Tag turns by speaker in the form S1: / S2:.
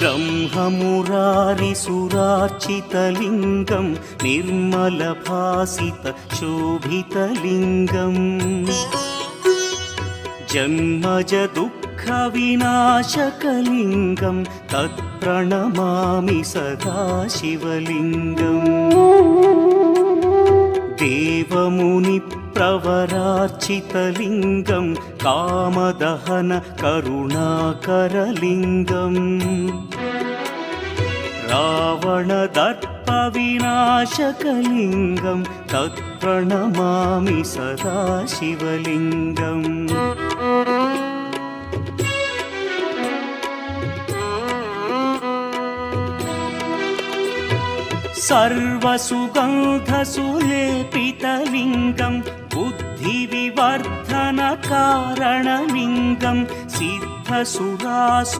S1: ब्रह्ममुरारिसुरार्चितलिङ्गं निर्मलभासितशोभितलिङ्गम् जन्मजदुःखविनाशकलिङ्गं तत्प्रणमामि सदा शिवलिङ्गम् देवमुनिप्रवरार्चितलिङ्गं कामदहन करुणाकरलिङ्गम् रावणदर्पविनाशकलिङ्गं तत्प्रणमामि सदा शिवलिङ्गम् सर्वसुगन्धसुलेपितलिङ्गं बुद्धिविवर्धनकारणलिङ्गं सिद्धसुरासु